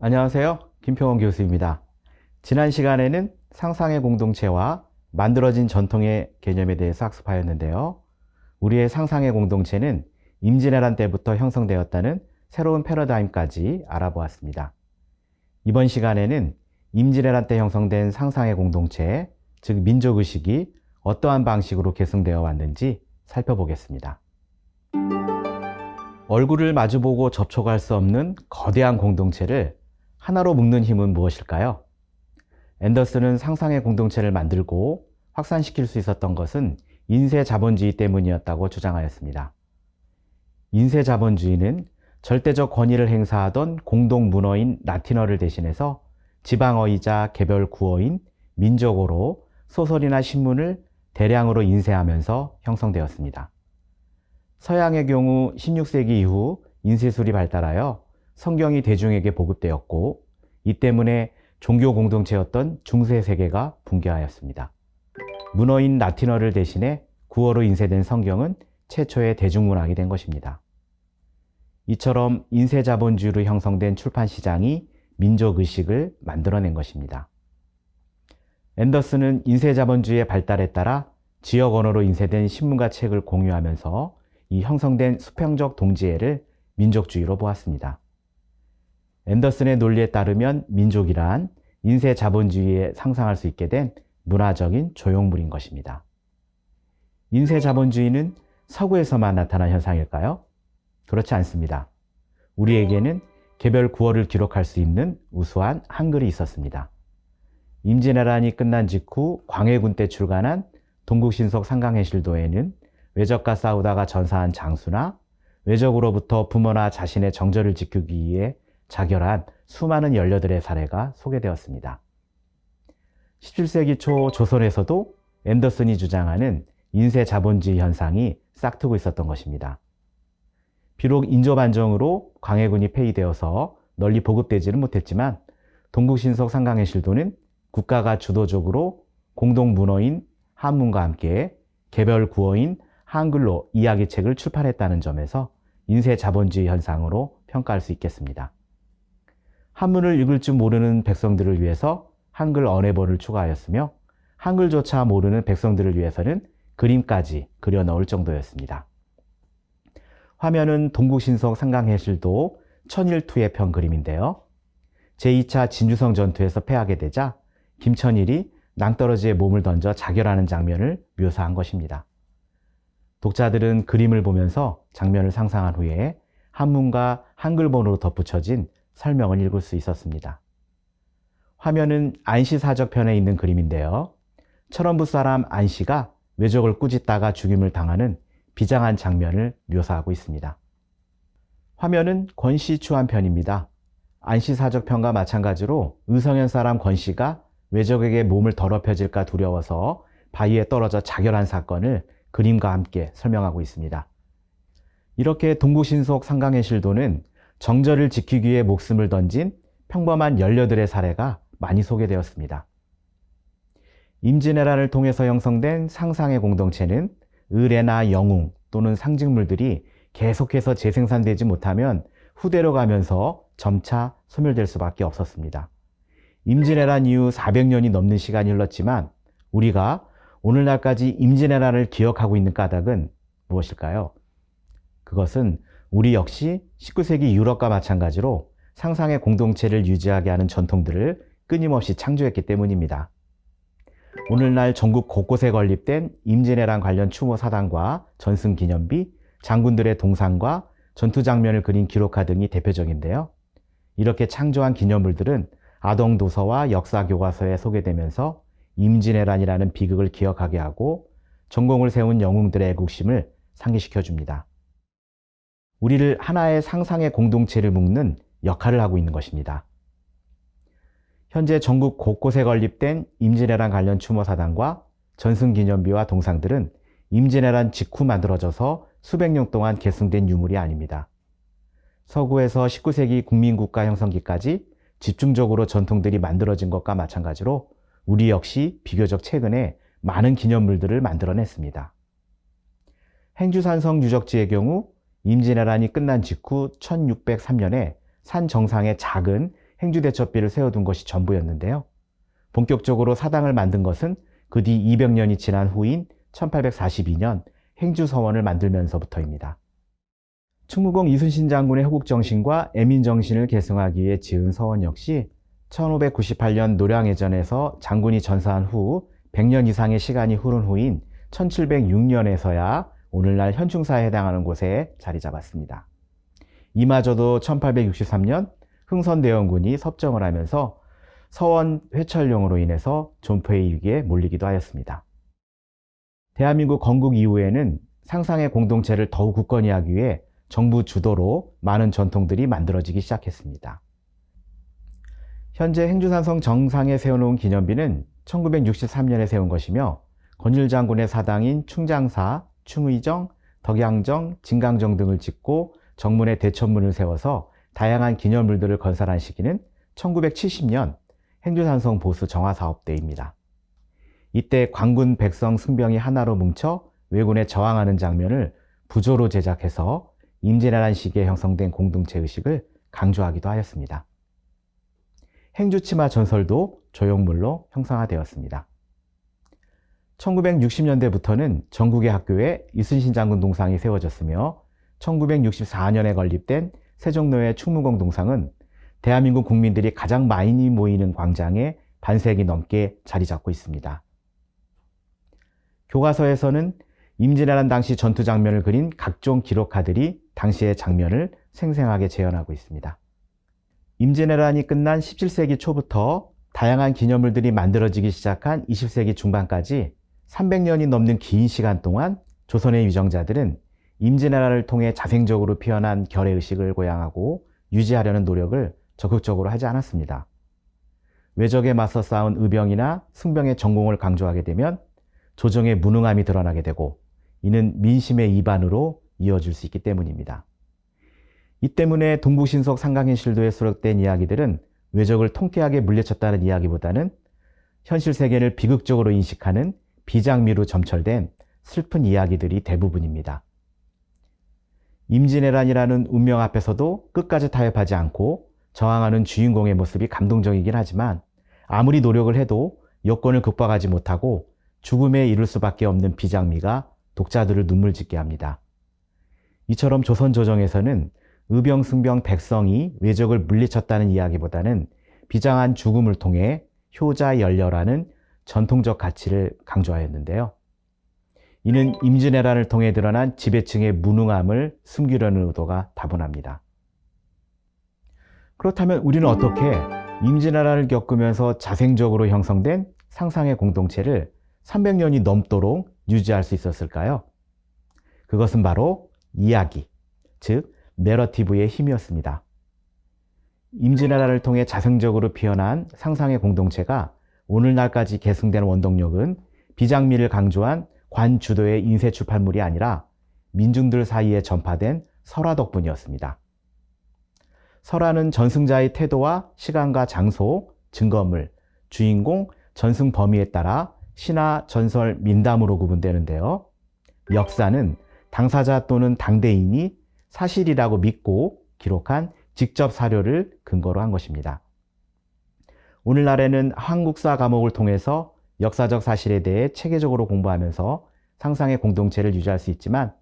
안녕하세요. 김평원 교수입니다. 지난 시간에는 상상의 공동체와 만들어진 전통의 개념에 대해서 학습하였는데요. 우리의 상상의 공동체는 임진왜란 때부터 형성되었다는 새로운 패러다임까지 알아보았습니다. 이번 시간에는 임진왜란 때 형성된 상상의 공동체, 즉 민족의식이 어떠한 방식으로 계승되어 왔는지 살펴보겠습니다. 얼굴을 마주보고 접촉할 수 없는 거대한 공동체를 하나로 묶는 힘은 무엇일까요? 앤더슨은 상상의 공동체를 만들고 확산시킬 수 있었던 것은 인쇄자본주의 때문이었다고 주장하였습니다. 인쇄자본주의는 절대적 권위를 행사하던 공동문어인 라틴어를 대신해서 지방어이자 개별 구어인 민족어로 소설이나 신문을 대량으로 인쇄하면서 형성되었습니다. 서양의 경우 16세기 이후 인쇄술이 발달하여 성경이 대중에게 보급되었고, 이 때문에 종교 공동체였던 중세 세계가 붕괴하였습니다. 문어인 라틴어를 대신해 구어로 인쇄된 성경은 최초의 대중문학이 된 것입니다. 이처럼 인쇄자본주의로 형성된 출판시장이 민족의식을 만들어낸 것입니다. 앤더슨은 인쇄자본주의의 발달에 따라 지역 언어로 인쇄된 신문과 책을 공유하면서 이 형성된 수평적 동지애를 민족주의로 보았습니다. 앤더슨의 논리에 따르면 민족이란 인쇄자본주의에 상상할 수 있게 된 문화적인 조형물인 것입니다. 인쇄자본주의는 서구에서만 나타난 현상일까요? 그렇지 않습니다. 우리에게는 개별 구어를 기록할 수 있는 우수한 한글이 있었습니다. 임진왜란이 끝난 직후 광해군 때 출간한 동국신석 상강해실도에는 외적과 싸우다가 전사한 장수나 외적으로부터 부모나 자신의 정절을 지키기 위해 자결한 수많은 연료들의 사례가 소개되었습니다. 17세기 초 조선에서도 앤더슨이 주장하는 인쇄자본주의 현상이 싹트고 있었던 것입니다. 비록 인조반정으로 광해군이 폐위되어서 널리 보급되지는 못했지만 동국신석 상강해실도는 국가가 주도적으로 공동문어인 한문과 함께 개별 구어인 한글로 이야기책을 출판했다는 점에서 인쇄자본주의 현상으로 평가할 수 있겠습니다. 한문을 읽을 줄 모르는 백성들을 위해서 한글 언어본을 추가하였으며, 한글조차 모르는 백성들을 위해서는 그림까지 그려 넣을 정도였습니다. 화면은 동국신석 상강해실도 천일투의 편 그림인데요. 제2차 진주성 전투에서 패하게 되자 김천일이 낭떠러지에 몸을 던져 자결하는 장면을 묘사한 것입니다. 독자들은 그림을 보면서 장면을 상상한 후에 한문과 한글본으로 덧붙여진 설명을 읽을 수 있었습니다. 화면은 안시사적편에 있는 그림인데요. 철원부 사람 안시가 외적을 꾸짖다가 죽임을 당하는 비장한 장면을 묘사하고 있습니다. 화면은 권씨 추한편입니다. 안시사적편과 마찬가지로 의성현 사람 권씨가 외적에게 몸을 더럽혀질까 두려워서 바위에 떨어져 자결한 사건을 그림과 함께 설명하고 있습니다. 이렇게 동국신석 상강해실도는 정절을 지키기 위해 목숨을 던진 평범한 연료들의 사례가 많이 소개되었습니다. 임진왜란을 통해서 형성된 상상의 공동체는 의례나 영웅 또는 상징물들이 계속해서 재생산되지 못하면 후대로 가면서 점차 소멸될 수밖에 없었습니다. 임진왜란 이후 400년이 넘는 시간이 흘렀지만 우리가 오늘날까지 임진왜란을 기억하고 있는 까닭은 무엇일까요? 그것은 우리 역시 19세기 유럽과 마찬가지로 상상의 공동체를 유지하게 하는 전통들을 끊임없이 창조했기 때문입니다. 오늘날 전국 곳곳에 건립된 임진왜란 관련 추모 사당과 전승기념비, 장군들의 동상과 전투 장면을 그린 기록화 등이 대표적인데요. 이렇게 창조한 기념물들은 아동도서와 역사교과서에 소개되면서 임진왜란이라는 비극을 기억하게 하고 전공을 세운 영웅들의 애국심을 상기시켜줍니다. 우리를 하나의 상상의 공동체를 묶는 역할을 하고 있는 것입니다. 현재 전국 곳곳에 건립된 임진왜란 관련 추모사당과 전승기념비와 동상들은 임진왜란 직후 만들어져서 수백 년 동안 계승된 유물이 아닙니다. 서구에서 19세기 국민국가 형성기까지 집중적으로 전통들이 만들어진 것과 마찬가지로 우리 역시 비교적 최근에 많은 기념물들을 만들어냈습니다. 행주산성 유적지의 경우 임진왜란이 끝난 직후 1603년에 산 정상에 작은 행주대첩비를 세워둔 것이 전부였는데요. 본격적으로 사당을 만든 것은 그 뒤 200년이 지난 후인 1842년 행주서원을 만들면서부터입니다. 충무공 이순신 장군의 호국정신과 애민정신을 계승하기 위해 지은 서원 역시 1598년 노량해전에서 장군이 전사한 후 100년 이상의 시간이 흐른 후인 1706년에서야 오늘날 현충사에 해당하는 곳에 자리 잡았습니다. 이마저도 1863년 흥선대원군이 섭정을 하면서 서원 회철령으로 인해서 존폐의 위기에 몰리기도 하였습니다. 대한민국 건국 이후에는 상상의 공동체를 더욱 굳건히 하기 위해 정부 주도로 많은 전통들이 만들어지기 시작했습니다. 현재 행주산성 정상에 세워놓은 기념비는 1963년에 세운 것이며 건율 장군의 사당인 충장사, 충의정, 덕양정, 진강정 등을 짓고 정문에 대천문을 세워서 다양한 기념물들을 건설한 시기는 1970년 행주산성 보수 정화사업 때입니다. 이때 관군 백성 승병이 하나로 뭉쳐 왜군에 저항하는 장면을 부조로 제작해서 임진왜란 시기에 형성된 공동체 의식을 강조하기도 하였습니다. 행주치마 전설도 조형물로 형상화되었습니다. 1960년대부터는 전국의 학교에 이순신 장군 동상이 세워졌으며 1964년에 건립된 세종로의 충무공 동상은 대한민국 국민들이 가장 많이 모이는 광장에 반세기 넘게 자리 잡고 있습니다. 교과서에서는 임진왜란 당시 전투 장면을 그린 각종 기록가들이 당시의 장면을 생생하게 재현하고 있습니다. 임진왜란이 끝난 17세기 초부터 다양한 기념물들이 만들어지기 시작한 20세기 중반까지 300년이 넘는 긴 시간 동안 조선의 위정자들은 임진왜란을 통해 자생적으로 피어난 결의의식을 고양하고 유지하려는 노력을 적극적으로 하지 않았습니다. 외적에 맞서 싸운 의병이나 승병의 전공을 강조하게 되면 조정의 무능함이 드러나게 되고 이는 민심의 이반으로 이어질 수 있기 때문입니다. 이 때문에 동북신석 상강인실도에 수록된 이야기들은 외적을 통쾌하게 물리쳤다는 이야기보다는 현실 세계를 비극적으로 인식하는 비장미로 점철된 슬픈 이야기들이 대부분입니다. 임진왜란이라는 운명 앞에서도 끝까지 타협하지 않고 저항하는 주인공의 모습이 감동적이긴 하지만 아무리 노력을 해도 여건을 극복하지 못하고 죽음에 이를 수밖에 없는 비장미가 독자들을 눈물 짓게 합니다. 이처럼 조선 조정에서는 의병, 승병, 백성이 외적을 물리쳤다는 이야기보다는 비장한 죽음을 통해 효자 열려라는 전통적 가치를 강조하였는데요. 이는 임진왜란을 통해 드러난 지배층의 무능함을 숨기려는 의도가 다분합니다. 그렇다면 우리는 어떻게 임진왜란을 겪으면서 자생적으로 형성된 상상의 공동체를 300년이 넘도록 유지할 수 있었을까요? 그것은 바로 이야기, 즉 내러티브의 힘이었습니다. 임진왜란을 통해 자생적으로 피어난 상상의 공동체가 오늘날까지 계승된 원동력은 비장미를 강조한 관 주도의 인쇄 출판물이 아니라 민중들 사이에 전파된 설화 덕분이었습니다. 설화는 전승자의 태도와 시간과 장소, 증거물, 주인공, 전승 범위에 따라 신화, 전설, 민담으로 구분되는데요. 역사는 당사자 또는 당대인이 사실이라고 믿고 기록한 직접 사료를 근거로 한 것입니다. 오늘날에는 한국사 과목을 통해서 역사적 사실에 대해 체계적으로 공부하면서 상상의 공동체를 유지할 수 있지만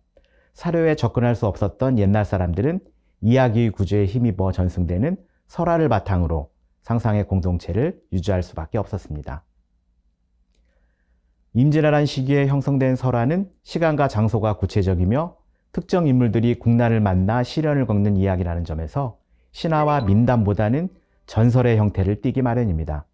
사료에 접근할 수 없었던 옛날 사람들은 이야기의 구조에 힘입어 전승되는 설화를 바탕으로 상상의 공동체를 유지할 수밖에 없었습니다. 임진왜란 시기에 형성된 설화는 시간과 장소가 구체적이며 특정 인물들이 국난을 만나 시련을 겪는 이야기라는 점에서 신화와 민담보다는 전설의 형태를 띠기 마련입니다.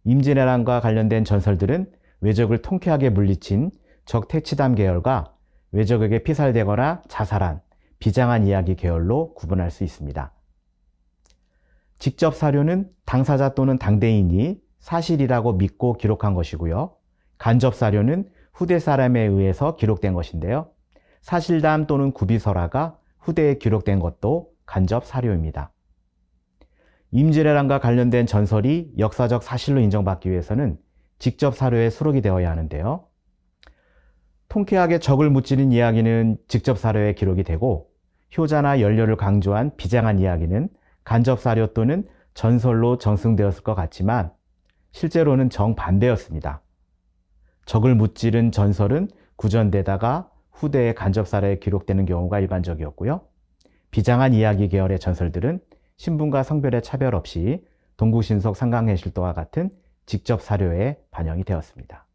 임진왜란과 관련된 전설들은 외적을 통쾌하게 물리친 적태치담 계열과 외적에게 피살되거나 자살한 비장한 이야기 계열로 구분할 수 있습니다. 직접 사료는 당사자 또는 당대인이 사실이라고 믿고 기록한 것이고요. 간접 사료는 후대 사람에 의해서 기록된 것인데요. 사실담 또는 구비설화가 후대에 기록된 것도 간접 사료입니다. 임진왜란과 관련된 전설이 역사적 사실로 인정받기 위해서는 직접 사료에 수록이 되어야 하는데요. 통쾌하게 적을 무찌른 이야기는 직접 사료에 기록이 되고 효자나 연료를 강조한 비장한 이야기는 간접사료 또는 전설로 전승되었을 것 같지만 실제로는 정반대였습니다. 적을 무찌른 전설은 구전되다가 후대에 간접사료에 기록되는 경우가 일반적이었고요. 비장한 이야기 계열의 전설들은 신분과 성별의 차별 없이 동국신석 상강해실도와 같은 직접 사료에 반영이 되었습니다.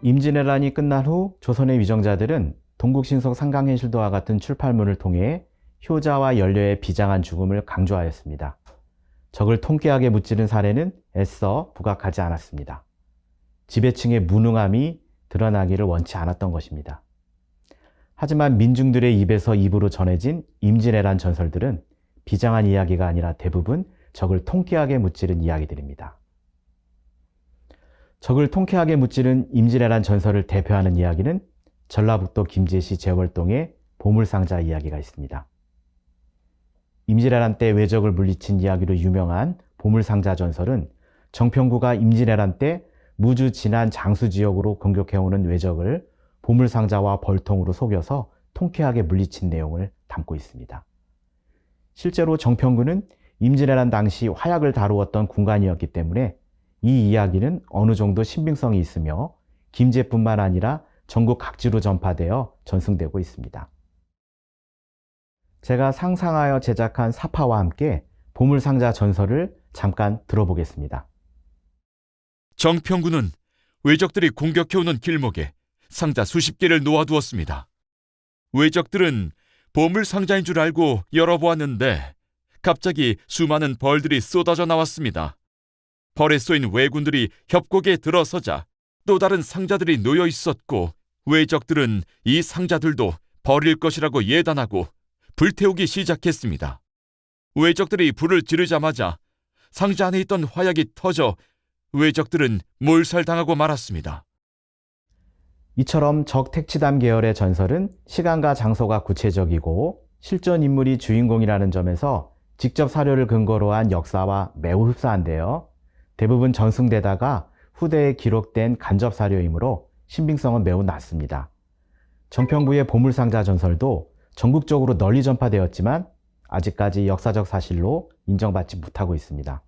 임진왜란이 끝난 후 조선의 위정자들은 동국신석 상강해실도와 같은 출판물을 통해 효자와 연료의 비장한 죽음을 강조하였습니다. 적을 통쾌하게 무찌른 사례는 애써 부각하지 않았습니다. 지배층의 무능함이 드러나기를 원치 않았던 것입니다. 하지만 민중들의 입에서 입으로 전해진 임진왜란 전설들은 비장한 이야기가 아니라 대부분 적을 통쾌하게 무찌른 이야기들입니다. 적을 통쾌하게 무찌른 임진왜란 전설을 대표하는 이야기는 전라북도 김제시 제월동의 보물상자 이야기가 있습니다. 임진왜란 때 왜적을 물리친 이야기로 유명한 보물상자 전설은 정평구가 임진왜란 때 무주 진안 장수 지역으로 공격해오는 왜적을 보물상자와 벌통으로 속여서 통쾌하게 물리친 내용을 담고 있습니다. 실제로 정평구는 임진왜란 당시 화약을 다루었던 군관이었기 때문에 이 이야기는 어느 정도 신빙성이 있으며 김제뿐만 아니라 전국 각지로 전파되어 전승되고 있습니다. 제가 상상하여 제작한 사파와 함께 보물상자 전설을 잠깐 들어보겠습니다. 정평군은 왜적들이 공격해오는 길목에 상자 수십 개를 놓아두었습니다. 왜적들은 보물상자인 줄 알고 열어보았는데 갑자기 수많은 벌들이 쏟아져 나왔습니다. 벌에 쏘인 왜군들이 협곡에 들어서자 또 다른 상자들이 놓여 있었고 왜적들은 이 상자들도 버릴 것이라고 예단하고 불태우기 시작했습니다. 왜적들이 불을 지르자마자 상자 안에 있던 화약이 터져 왜적들은 몰살당하고 말았습니다. 이처럼 적택치담 계열의 전설은 시간과 장소가 구체적이고 실존 인물이 주인공이라는 점에서 직접 사료를 근거로 한 역사와 매우 흡사한데요. 대부분 전승되다가 후대에 기록된 간접 사료이므로 신빙성은 매우 낮습니다. 정평구의 보물상자 전설도 전국적으로 널리 전파되었지만 아직까지 역사적 사실로 인정받지 못하고 있습니다.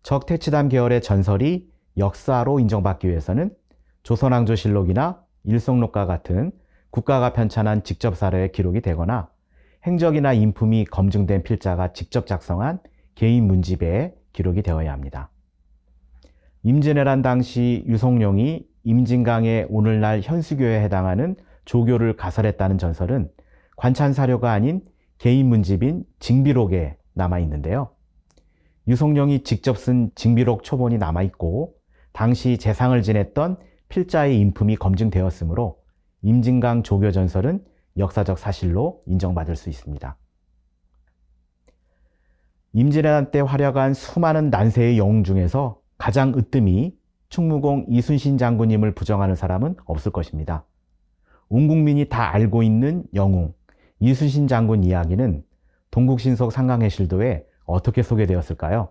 적택치담 계열의 전설이 역사로 인정받기 위해서는 조선왕조실록이나 일성록과 같은 국가가 편찬한 직접 사료에 기록이 되거나 행적이나 인품이 검증된 필자가 직접 작성한 개인 문집에 기록이 되어야 합니다. 임진왜란 당시 유성룡이 임진강의 오늘날 현수교에 해당하는 조교를 가설했다는 전설은 관찬 사료가 아닌 개인 문집인 징비록에 남아있는데요. 유성룡이 직접 쓴 징비록 초본이 남아있고 당시 재상을 지냈던 필자의 인품이 검증되었으므로 임진강 조교 전설은 역사적 사실로 인정받을 수 있습니다. 임진왜란 때 활약한 수많은 난세의 영웅 중에서 가장 으뜸이 충무공 이순신 장군임을 부정하는 사람은 없을 것입니다. 온 국민이 다 알고 있는 영웅 이순신 장군 이야기는 동국신석 상강해실도에 어떻게 소개되었을까요?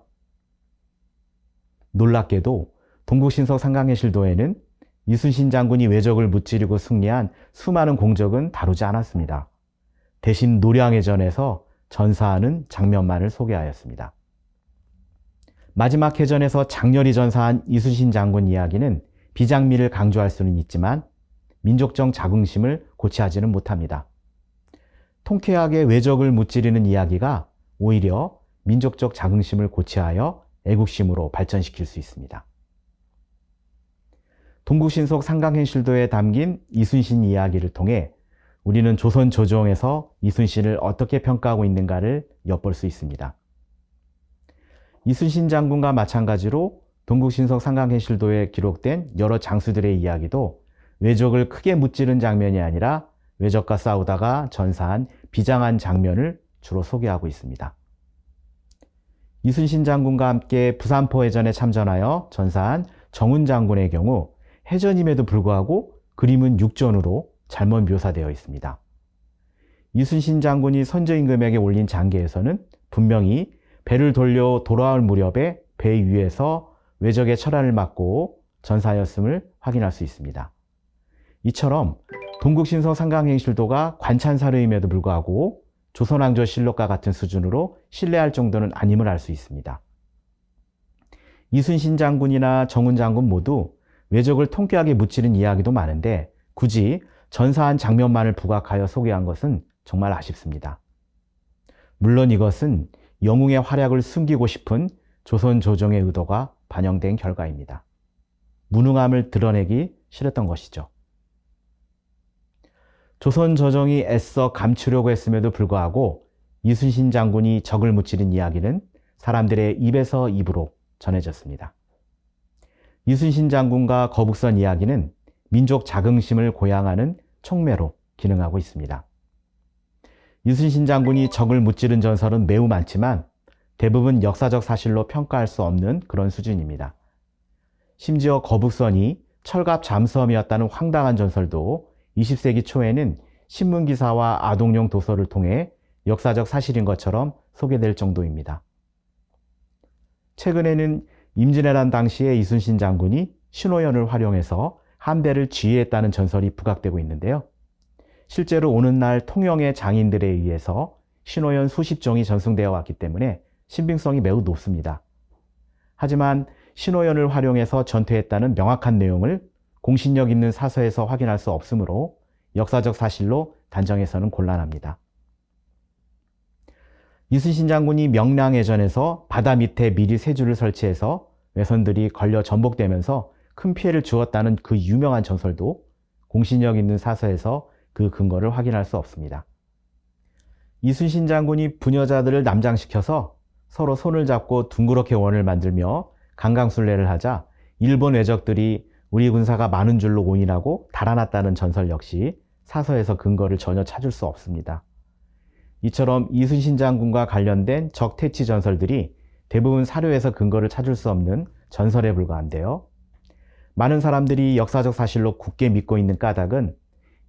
놀랍게도 동국신석 상강해실도에는 이순신 장군이 왜적을 무찌르고 승리한 수많은 공적은 다루지 않았습니다. 대신 노량해전에서 전사하는 장면만을 소개하였습니다. 마지막 해전에서 장렬히 전사한 이순신 장군 이야기는 비장미를 강조할 수는 있지만 민족적 자긍심을 고취하지는 못합니다. 통쾌하게 왜적을 무찌르는 이야기가 오히려 민족적 자긍심을 고취하여 애국심으로 발전시킬 수 있습니다. 동국신석 상강해실도에 담긴 이순신 이야기를 통해 우리는 조선 조정에서 이순신을 어떻게 평가하고 있는가를 엿볼 수 있습니다. 이순신 장군과 마찬가지로 동국신석 상강해실도에 기록된 여러 장수들의 이야기도 왜적을 크게 무찌른 장면이 아니라 왜적과 싸우다가 전사한 비장한 장면을 주로 소개하고 있습니다. 이순신 장군과 함께 부산포해전에 참전하여 전사한 정훈 장군의 경우 해전임에도 불구하고 그림은 육전으로 잘못 묘사되어 있습니다. 이순신 장군이 선조임금에게 올린 장계에서는 분명히 배를 돌려 돌아올 무렵에 배 위에서 왜적의 철안을 맞고 전사하였음을 확인할 수 있습니다. 이처럼 동국신서 상강행실도가 관찬사료임에도 불구하고 조선왕조실록과 같은 수준으로 신뢰할 정도는 아님을 알 수 있습니다. 이순신 장군이나 정훈 장군 모두 외적을 통쾌하게 무찌른 이야기도 많은데 굳이 전사한 장면만을 부각하여 소개한 것은 정말 아쉽습니다. 물론 이것은 영웅의 활약을 숨기고 싶은 조선 조정의 의도가 반영된 결과입니다. 무능함을 드러내기 싫었던 것이죠. 조선 조정이 애써 감추려고 했음에도 불구하고 이순신 장군이 적을 무찌른 이야기는 사람들의 입에서 입으로 전해졌습니다. 이순신 장군과 거북선 이야기는 민족 자긍심을 고양하는 촉매로 기능하고 있습니다. 이순신 장군이 적을 무찌른 전설은 매우 많지만 대부분 역사적 사실로 평가할 수 없는 그런 수준입니다. 심지어 거북선이 철갑 잠수함이었다는 황당한 전설도 20세기 초에는 신문기사와 아동용 도서를 통해 역사적 사실인 것처럼 소개될 정도입니다. 최근에는 임진왜란 당시에 이순신 장군이 신호연을 활용해서 함대를 지휘했다는 전설이 부각되고 있는데요. 실제로 오늘날 통영의 장인들에 의해서 신호연 수십 종이 전승되어 왔기 때문에 신빙성이 매우 높습니다. 하지만 신호연을 활용해서 전투했다는 명확한 내용을 공신력 있는 사서에서 확인할 수 없으므로 역사적 사실로 단정해서는 곤란합니다. 이순신 장군이 명량해전에서 바다 밑에 미리 세주를 설치해서 외선들이 걸려 전복되면서 큰 피해를 주었다는 그 유명한 전설도 공신력 있는 사서에서 그 근거를 확인할 수 없습니다. 이순신 장군이 부녀자들을 남장시켜서 서로 손을 잡고 둥그렇게 원을 만들며 강강술래를 하자 일본 외적들이 우리 군사가 많은 줄로 오인하고 달아났다는 전설 역시 사서에서 근거를 전혀 찾을 수 없습니다. 이처럼 이순신 장군과 관련된 적 퇴치 전설들이 대부분 사료에서 근거를 찾을 수 없는 전설에 불과한데요. 많은 사람들이 역사적 사실로 굳게 믿고 있는 까닭은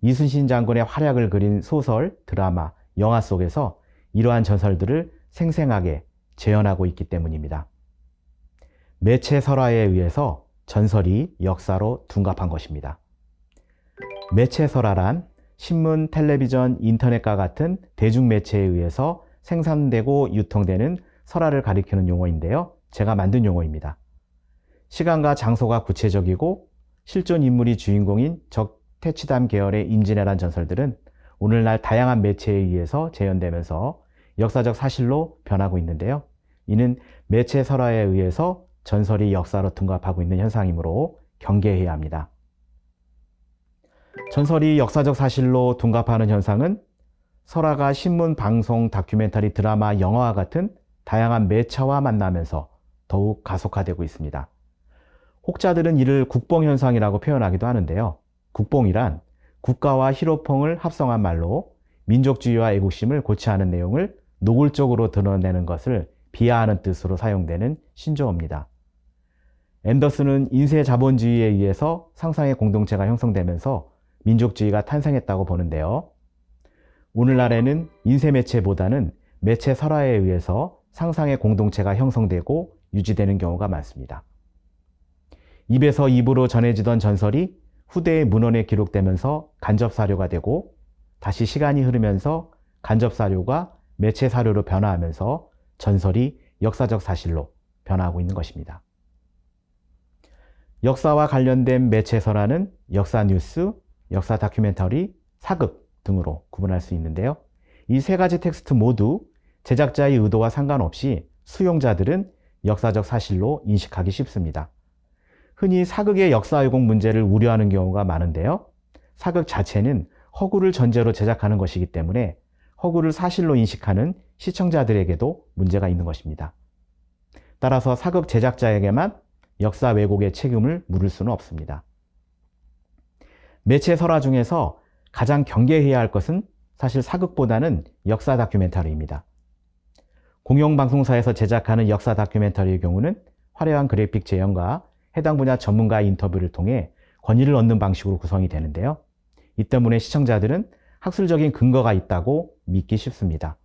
이순신 장군의 활약을 그린 소설, 드라마, 영화 속에서 이러한 전설들을 생생하게 재현하고 있기 때문입니다. 매체 설화에 의해서 전설이 역사로 둔갑한 것입니다. 매체 설화란 신문, 텔레비전, 인터넷과 같은 대중매체에 의해서 생산되고 유통되는 설화를 가리키는 용어인데요. 제가 만든 용어입니다. 시간과 장소가 구체적이고 실존 인물이 주인공인 적퇴치담 계열의 임진왜란 전설들은 오늘날 다양한 매체에 의해서 재현되면서 역사적 사실로 변하고 있는데요. 이는 매체 설화에 의해서 전설이 역사로 둔갑하고 있는 현상이므로 경계해야 합니다. 전설이 역사적 사실로 둔갑하는 현상은 설화가 신문, 방송, 다큐멘터리, 드라마, 영화와 같은 다양한 매체와 만나면서 더욱 가속화되고 있습니다. 혹자들은 이를 국뽕현상이라고 표현하기도 하는데요. 국뽕이란 국가와 희로펑을 합성한 말로 민족주의와 애국심을 고취하는 내용을 노골적으로 드러내는 것을 비하하는 뜻으로 사용되는 신조어입니다. 앤더슨은 인쇄 자본주의에 의해서 상상의 공동체가 형성되면서 민족주의가 탄생했다고 보는데요. 오늘날에는 인쇄 매체보다는 매체 설화에 의해서 상상의 공동체가 형성되고 유지되는 경우가 많습니다. 입에서 입으로 전해지던 전설이 후대의 문헌에 기록되면서 간접 사료가 되고 다시 시간이 흐르면서 간접 사료가 매체 사료로 변화하면서 전설이 역사적 사실로 변화하고 있는 것입니다. 역사와 관련된 매체 설화는 역사 뉴스, 역사 다큐멘터리, 사극 등으로 구분할 수 있는데요. 이 세 가지 텍스트 모두 제작자의 의도와 상관없이 수용자들은 역사적 사실로 인식하기 쉽습니다. 흔히 사극의 역사 왜곡 문제를 우려하는 경우가 많은데요. 사극 자체는 허구를 전제로 제작하는 것이기 때문에 허구를 사실로 인식하는 시청자들에게도 문제가 있는 것입니다. 따라서 사극 제작자에게만 역사 왜곡의 책임을 물을 수는 없습니다. 매체 설화 중에서 가장 경계해야 할 것은 사실 사극보다는 역사 다큐멘터리입니다. 공영방송사에서 제작하는 역사 다큐멘터리의 경우는 화려한 그래픽 재현과 해당 분야 전문가의 인터뷰를 통해 권위를 얻는 방식으로 구성이 되는데요. 이 때문에 시청자들은 학술적인 근거가 있다고 믿기 쉽습니다.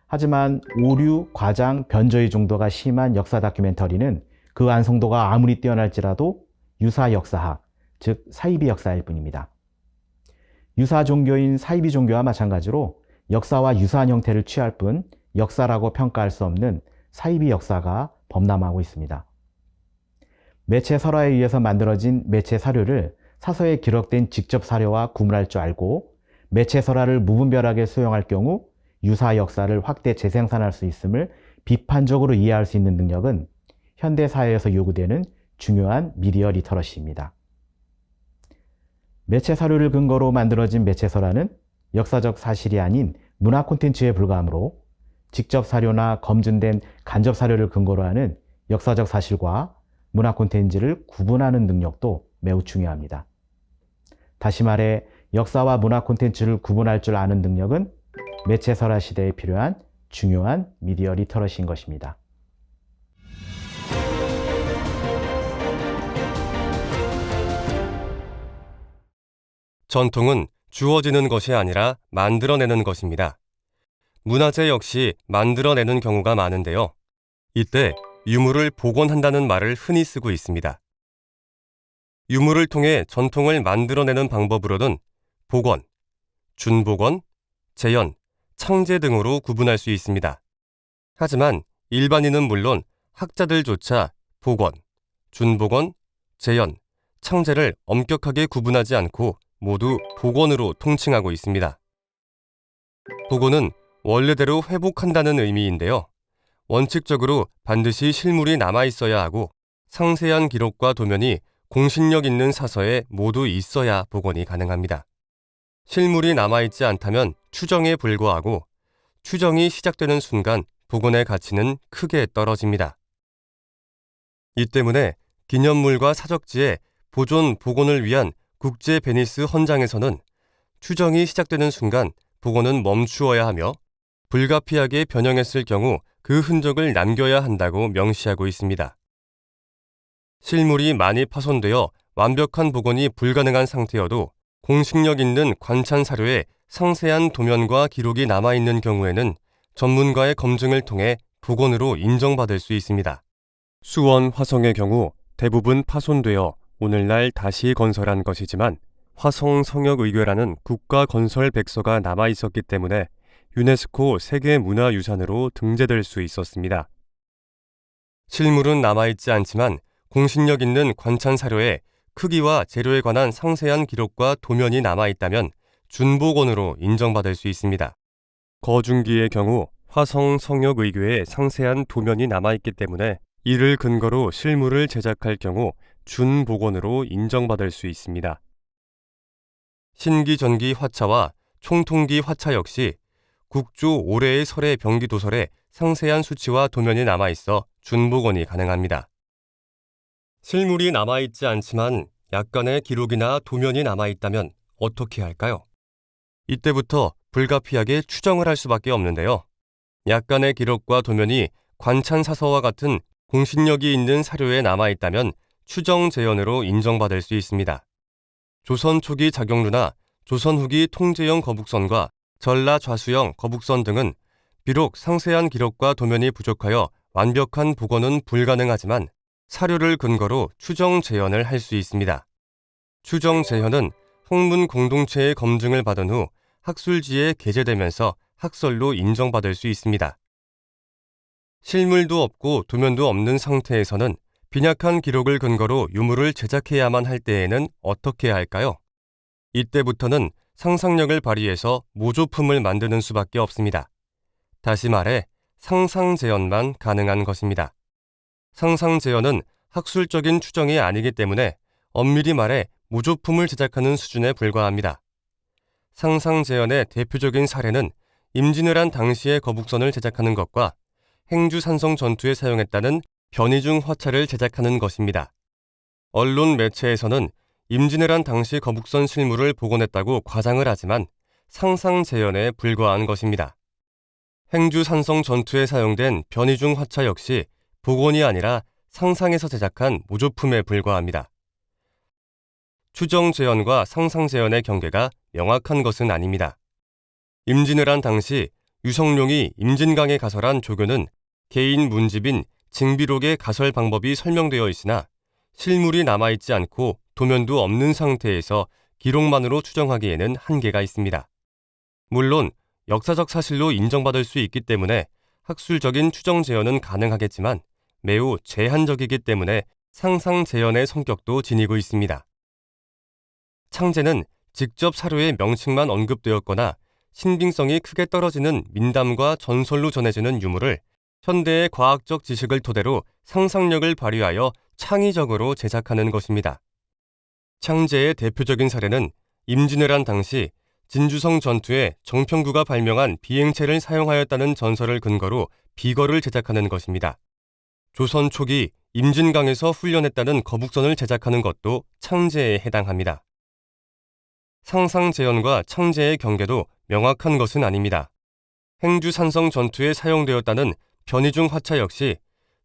하지만 오류, 과장, 변조의 정도가 심한 역사 다큐멘터리는 그 완성도가 아무리 뛰어날지라도 유사 역사학, 즉 사이비 역사일 뿐입니다. 유사 종교인 사이비 종교와 마찬가지로 역사와 유사한 형태를 취할 뿐 역사라고 평가할 수 없는 사이비 역사가 범람하고 있습니다. 매체 설화에 의해서 만들어진 매체 사료를 사서에 기록된 직접 사료와 구분할 줄 알고 매체 설화를 무분별하게 수용할 경우 유사 역사를 확대 재생산할 수 있음을 비판적으로 이해할 수 있는 능력은 현대 사회에서 요구되는 중요한 미디어 리터러시입니다. 매체 사료를 근거로 만들어진 매체 설화는 역사적 사실이 아닌 문화 콘텐츠에 불과하므로 직접 사료나 검증된 간접 사료를 근거로 하는 역사적 사실과 문화 콘텐츠를 구분하는 능력도 매우 중요합니다. 다시 말해 역사와 문화 콘텐츠를 구분할 줄 아는 능력은 매체 설화 시대에 필요한 중요한 미디어 리터러시인 것입니다. 전통은 주어지는 것이 아니라 만들어내는 것입니다. 문화재 역시 만들어내는 경우가 많은데요. 이때 유물을 복원한다는 말을 흔히 쓰고 있습니다. 유물을 통해 전통을 만들어내는 방법으로는 복원, 준복원, 재현, 창제 등으로 구분할 수 있습니다. 하지만 일반인은 물론 학자들조차 복원, 준복원, 재현, 창제를 엄격하게 구분하지 않고 모두 복원으로 통칭하고 있습니다. 복원은 원래대로 회복한다는 의미인데요. 원칙적으로 반드시 실물이 남아있어야 하고 상세한 기록과 도면이 공신력 있는 사서에 모두 있어야 복원이 가능합니다. 실물이 남아있지 않다면 추정에 불과하고 추정이 시작되는 순간 복원의 가치는 크게 떨어집니다. 이 때문에 기념물과 사적지의 보존, 복원을 위한 국제 베니스 헌장에서는 추정이 시작되는 순간 복원은 멈추어야 하며 불가피하게 변형했을 경우 그 흔적을 남겨야 한다고 명시하고 있습니다. 실물이 많이 파손되어 완벽한 복원이 불가능한 상태여도 공식력 있는 관찬 사료에 상세한 도면과 기록이 남아있는 경우에는 전문가의 검증을 통해 복원으로 인정받을 수 있습니다. 수원 화성의 경우 대부분 파손되어 오늘날 다시 건설한 것이지만 화성 성역의궤라는 국가건설 백서가 남아있었기 때문에 유네스코 세계문화유산으로 등재될 수 있었습니다. 실물은 남아있지 않지만 공신력 있는 관찬 사료에 크기와 재료에 관한 상세한 기록과 도면이 남아있다면 준복원으로 인정받을 수 있습니다. 거중기의 경우 화성 성역의궤에 상세한 도면이 남아있기 때문에 이를 근거로 실물을 제작할 경우 준복원으로 인정받을 수 있습니다. 신기전기 화차와 총통기 화차 역시 국조 올해의 설의 병기도설에 상세한 수치와 도면이 남아있어 준복원이 가능합니다. 실물이 남아있지 않지만 약간의 기록이나 도면이 남아있다면 어떻게 할까요? 이때부터 불가피하게 추정을 할 수밖에 없는데요. 약간의 기록과 도면이 관찬사서와 같은 공신력이 있는 사료에 남아있다면 추정 재현으로 인정받을 수 있습니다. 조선 초기 자경루나 조선 후기 통제형 거북선과 전라 좌수형 거북선 등은 비록 상세한 기록과 도면이 부족하여 완벽한 복원은 불가능하지만 사료를 근거로 추정 재현을 할 수 있습니다. 추정 재현은 학문 공동체의 검증을 받은 후 학술지에 게재되면서 학설로 인정받을 수 있습니다. 실물도 없고 도면도 없는 상태에서는 빈약한 기록을 근거로 유물을 제작해야만 할 때에는 어떻게 할까요? 이때부터는 상상력을 발휘해서 모조품을 만드는 수밖에 없습니다. 다시 말해 상상재현만 가능한 것입니다. 상상재현은 학술적인 추정이 아니기 때문에 엄밀히 말해 모조품을 제작하는 수준에 불과합니다. 상상재현의 대표적인 사례는 임진왜란 당시의 거북선을 제작하는 것과 행주산성 전투에 사용했다는 변이중 화차를 제작하는 것입니다. 언론 매체에서는 임진왜란 당시 거북선 실물을 복원했다고 과장을 하지만 상상재현에 불과한 것입니다. 행주산성 전투에 사용된 변이중 화차 역시 복원이 아니라 상상해서 제작한 모조품에 불과합니다. 추정재현과 상상재현의 경계가 명확한 것은 아닙니다. 임진왜란 당시 유성룡이 임진강에 가설한 조교는 개인 문집인 징비록의 가설 방법이 설명되어 있으나 실물이 남아있지 않고 도면도 없는 상태에서 기록만으로 추정하기에는 한계가 있습니다. 물론 역사적 사실로 인정받을 수 있기 때문에 학술적인 추정 재현은 가능하겠지만 매우 제한적이기 때문에 상상 재현의 성격도 지니고 있습니다. 창제는 직접 사료의 명칭만 언급되었거나 신빙성이 크게 떨어지는 민담과 전설로 전해지는 유물을 현대의 과학적 지식을 토대로 상상력을 발휘하여 창의적으로 제작하는 것입니다. 창제의 대표적인 사례는 임진왜란 당시 진주성 전투에 정평구가 발명한 비행체를 사용하였다는 전설을 근거로 비거를 제작하는 것입니다. 조선 초기 임진강에서 훈련했다는 거북선을 제작하는 것도 창제에 해당합니다. 상상 재현과 창제의 경계도 명확한 것은 아닙니다. 행주산성 전투에 사용되었다는 변이중 화차 역시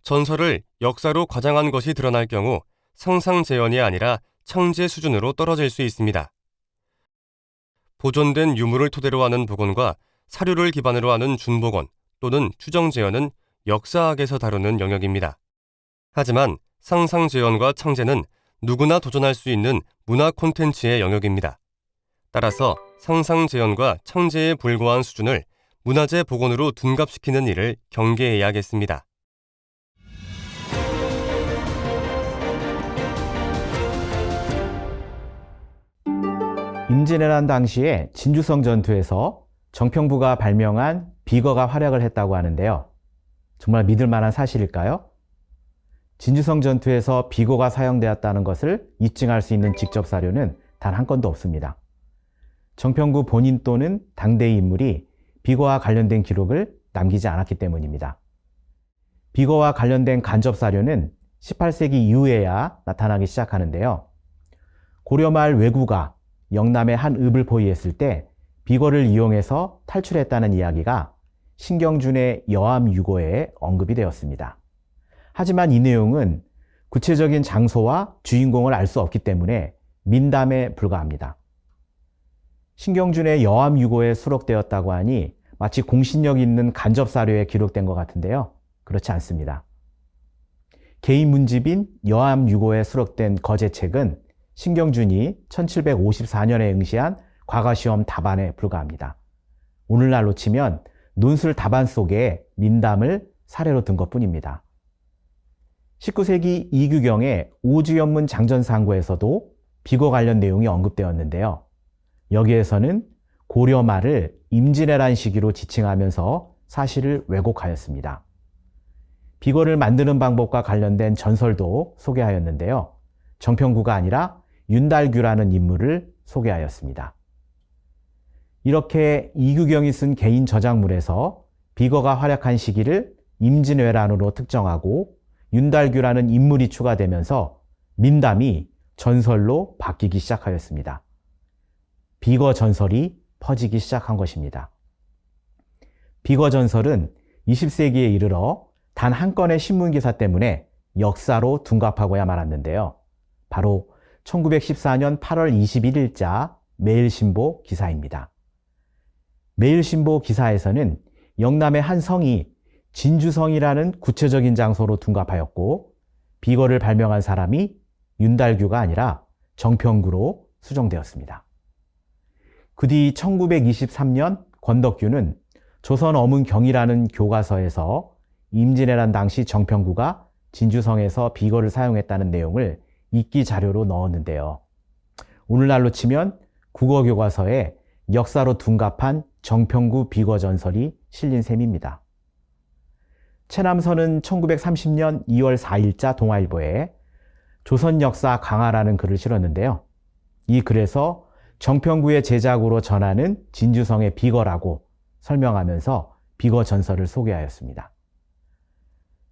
전설을 역사로 과장한 것이 드러날 경우 상상 재현이 아니라 창제 수준으로 떨어질 수 있습니다. 보존된 유물을 토대로 하는 복원과 사료를 기반으로 하는 준복원 또는 추정 재현은 역사학에서 다루는 영역입니다. 하지만 상상 재현과 창제는 누구나 도전할 수 있는 문화 콘텐츠의 영역입니다. 따라서 상상 재현과 창제에 불과한 수준을 문화재 복원으로 둔갑시키는 일을 경계해야겠습니다. 임진왜란 당시에 진주성 전투에서 정평부가 발명한 비거가 활약을 했다고 하는데요. 정말 믿을 만한 사실일까요? 진주성 전투에서 비거가 사용되었다는 것을 입증할 수 있는 직접 사료는 단 한 건도 없습니다. 정평구 본인 또는 당대의 인물이 비거와 관련된 기록을 남기지 않았기 때문입니다. 비거와 관련된 간접 사료는 18세기 이후에야 나타나기 시작하는데요. 고려 말 왜구가 영남의 한 읍을 포위했을 때 비거를 이용해서 탈출했다는 이야기가 신경준의 여암유고에 언급이 되었습니다. 하지만 이 내용은 구체적인 장소와 주인공을 알 수 없기 때문에 민담에 불과합니다. 신경준의 여암유고에 수록되었다고 하니 마치 공신력 있는 간접 사료에 기록된 것 같은데요. 그렇지 않습니다. 개인 문집인 여암유고에 수록된 거제책은 신경준이 1754년에 응시한 과거시험 답안에 불과합니다. 오늘날로 치면 논술 답안 속에 민담을 사례로 든 것뿐입니다. 19세기 이규경의 오주연문 장전상고에서도 비거 관련 내용이 언급되었는데요. 여기에서는 고려 말을 임진왜란 시기로 지칭하면서 사실을 왜곡하였습니다. 비거를 만드는 방법과 관련된 전설도 소개하였는데요. 정평구가 아니라 윤달규라는 인물을 소개하였습니다. 이렇게 이규경이 쓴 개인 저작물에서 비거가 활약한 시기를 임진왜란으로 특정하고 윤달규라는 인물이 추가되면서 민담이 전설로 바뀌기 시작하였습니다. 비거 전설이 퍼지기 시작한 것입니다. 비거 전설은 20세기에 이르러 단 한 건의 신문기사 때문에 역사로 둔갑하고야 말았는데요. 바로 1914년 8월 21일자 매일신보 기사입니다. 매일신보 기사에서는 영남의 한 성이 진주성이라는 구체적인 장소로 둔갑하였고 비거를 발명한 사람이 윤달규가 아니라 정평구로 수정되었습니다. 그 뒤 1923년 권덕규는 조선어문경이라는 교과서에서 임진왜란 당시 정평구가 진주성에서 비거를 사용했다는 내용을 입기 자료로 넣었는데요. 오늘날로 치면 국어교과서에 역사로 둔갑한 정평구 비거 전설이 실린 셈입니다. 최남선은 1930년 2월 4일자 동아일보에 조선 역사 강화라는 글을 실었는데요. 이 글에서 정평구의 제작으로 전하는 진주성의 비거라고 설명하면서 비거 전설을 소개하였습니다.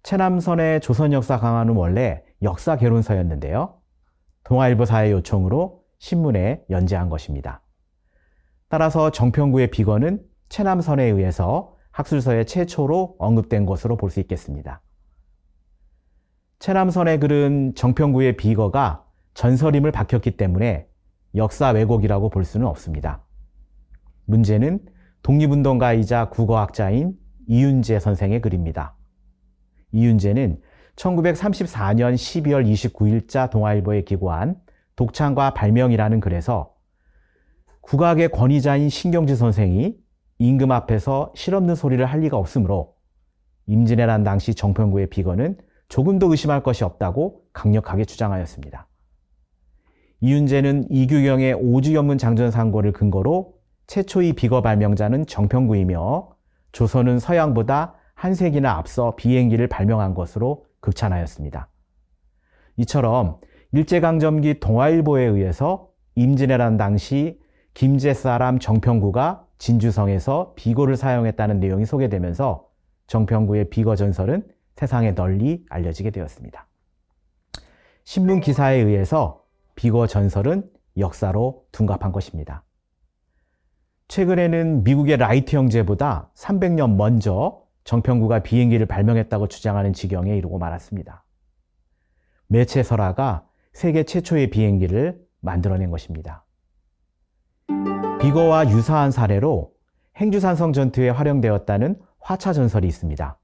최남선의 조선 역사 강화는 원래 역사 개론서였는데요. 동아일보사의 요청으로 신문에 연재한 것입니다. 따라서 정평구의 비거는 최남선에 의해서 학술서에 최초로 언급된 것으로 볼 수 있겠습니다. 최남선의 글은 정평구의 비거가 전설임을 밝혔기 때문에 역사 왜곡이라고 볼 수는 없습니다. 문제는 독립운동가이자 국어학자인 이윤재 선생의 글입니다. 이윤재는 1934년 12월 29일자 동아일보에 기고한 독창과 발명이라는 글에서 국악의 권위자인 신경주 선생이 임금 앞에서 실없는 소리를 할 리가 없으므로 임진왜란 당시 정평구의 비거는 조금도 의심할 것이 없다고 강력하게 주장하였습니다. 이윤재는 이규경의 오주연문 장전상고를 근거로 최초의 비거 발명자는 정평구이며 조선은 서양보다 한 세기나 앞서 비행기를 발명한 것으로 극찬하였습니다. 이처럼 일제강점기 동아일보에 의해서 임진왜란 당시 김제 사람 정평구가 진주성에서 비거를 사용했다는 내용이 소개되면서 정평구의 비거 전설은 세상에 널리 알려지게 되었습니다. 신문 기사에 의해서 비거 전설은 역사로 둔갑한 것입니다. 최근에는 미국의 라이트 형제보다 300년 먼저 정평구가 비행기를 발명했다고 주장하는 지경에 이르고 말았습니다. 매체 설화가 세계 최초의 비행기를 만들어낸 것입니다. 비거와 유사한 사례로 행주산성 전투에 활용되었다는 화차 전설이 있습니다.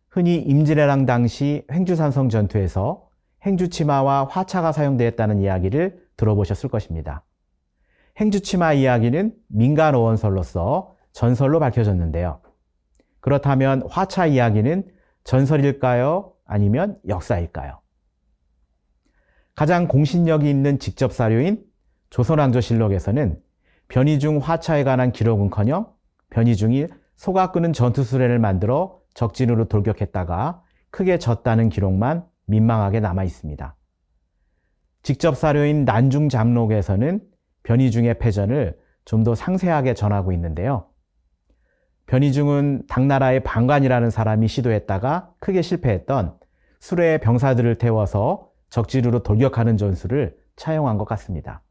흔히 임진왜란 당시 행주산성 전투에서 행주치마와 화차가 사용되었다는 이야기를 들어보셨을 것입니다. 행주치마 이야기는 민간 어원설로서 전설로 밝혀졌는데요. 그렇다면 화차 이야기는 전설일까요? 아니면 역사일까요? 가장 공신력이 있는 직접 사료인 조선왕조실록에서는 변희중 화차에 관한 기록은커녕 변희중이 소가 끄는 전투수레를 만들어 적진으로 돌격했다가 크게 졌다는 기록만 민망하게 남아 있습니다. 직접 사료인 난중잠록에서는 변희중의 패전을 좀 더 상세하게 전하고 있는데요. 변희중은 당나라의 방관이라는 사람이 시도했다가 크게 실패했던 수레의 병사들을 태워서 적진으로 돌격하는 전술을 차용한 것 같습니다.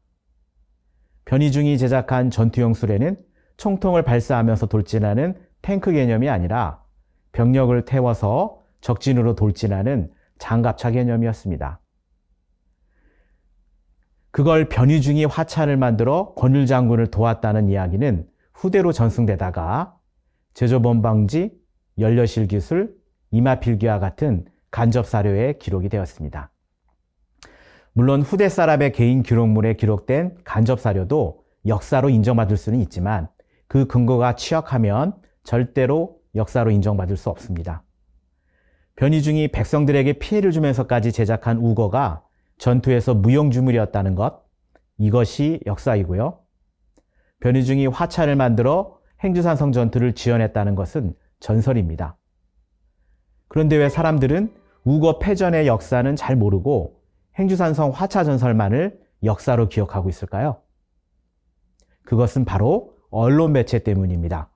변희중이 제작한 전투용 수레는 총통을 발사하면서 돌진하는 탱크 개념이 아니라 병력을 태워서 적진으로 돌진하는 장갑차 개념이었습니다. 그걸 변희중이 화차를 만들어 권율 장군을 도왔다는 이야기는 후대로 전승되다가 제조범방지, 연료실 기술, 이마필기와 같은 간접 사료에 기록이 되었습니다. 물론 후대 사람의 개인 기록물에 기록된 간접 사료도 역사로 인정받을 수는 있지만 그 근거가 취약하면 절대로 역사로 인정받을 수 없습니다. 변희중이 백성들에게 피해를 주면서까지 제작한 우거가 전투에서 무용주물이었다는 것, 이것이 역사이고요. 변희중이 화차를 만들어 행주산성 전투를 지원했다는 것은 전설입니다. 그런데 왜 사람들은 우거 패전의 역사는 잘 모르고 행주산성 화차 전설만을 역사로 기억하고 있을까요? 그것은 바로 언론 매체 때문입니다.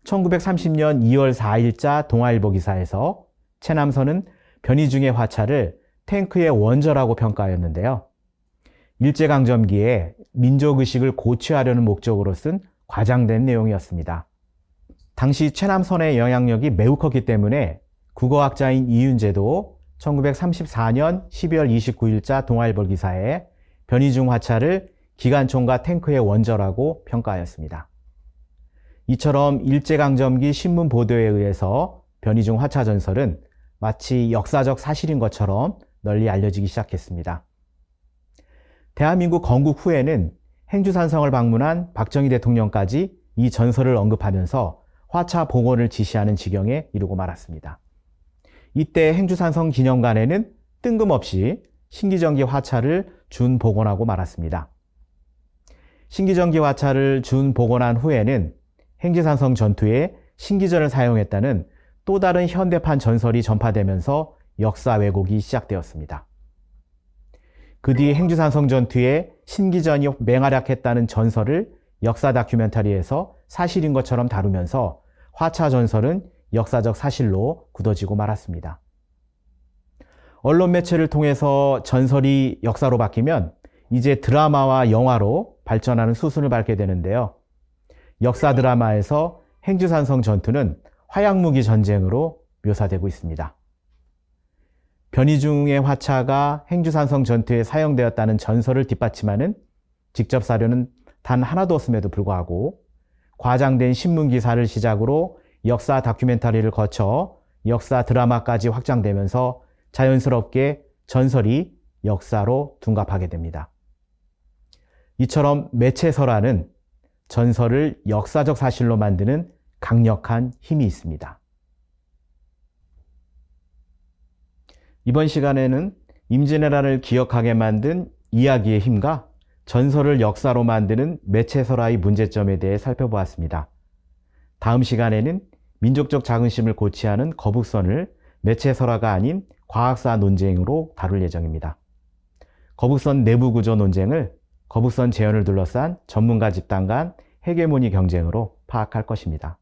1930년 2월 4일자 동아일보 기사에서 최남선은 변희중의 화차를 탱크의 원저라고 평가하였는데요. 일제강점기에 민족의식을 고취하려는 목적으로 쓴 과장된 내용이었습니다. 당시 최남선의 영향력이 매우 컸기 때문에 국어학자인 이윤재도 1934년 12월 29일자 동아일보 기사에 변희중 화차를 기관총과 탱크의 원저라고 평가하였습니다. 이처럼 일제강점기 신문 보도에 의해서 변희중 화차 전설은 마치 역사적 사실인 것처럼 널리 알려지기 시작했습니다. 대한민국 건국 후에는 행주산성을 방문한 박정희 대통령까지 이 전설을 언급하면서 화차 복원을 지시하는 지경에 이르고 말았습니다. 이때 행주산성 기념관에는 뜬금없이 신기전기 화차를 준복원하고 말았습니다. 신기전기 화차를 준복원한 후에는 행주산성 전투에 신기전을 사용했다는 또 다른 현대판 전설이 전파되면서 역사 왜곡이 시작되었습니다. 그 뒤 행주산성 전투에 신기전이 맹활약했다는 전설을 역사 다큐멘터리에서 사실인 것처럼 다루면서 화차 전설은 역사적 사실로 굳어지고 말았습니다. 언론 매체를 통해서 전설이 역사로 바뀌면 이제 드라마와 영화로 발전하는 수순을 밟게 되는데요. 역사 드라마에서 행주산성 전투는 화약무기 전쟁으로 묘사되고 있습니다. 변희중의 화차가 행주산성 전투에 사용되었다는 전설을 뒷받침하는 직접 사료는 단 하나도 없음에도 불구하고 과장된 신문 기사를 시작으로 역사 다큐멘터리를 거쳐 역사 드라마까지 확장되면서 자연스럽게 전설이 역사로 둔갑하게 됩니다. 이처럼 매체설화는 전설을 역사적 사실로 만드는 강력한 힘이 있습니다. 이번 시간에는 임진왜란을 기억하게 만든 이야기의 힘과 전설을 역사로 만드는 매체설화의 문제점에 대해 살펴보았습니다. 다음 시간에는 민족적 자긍심을 고취하는 거북선을 매체설화가 아닌 과학사 논쟁으로 다룰 예정입니다. 거북선 내부 구조 논쟁을 거북선 재현을 둘러싼 전문가 집단 간 헤게모니 경쟁으로 파악할 것입니다.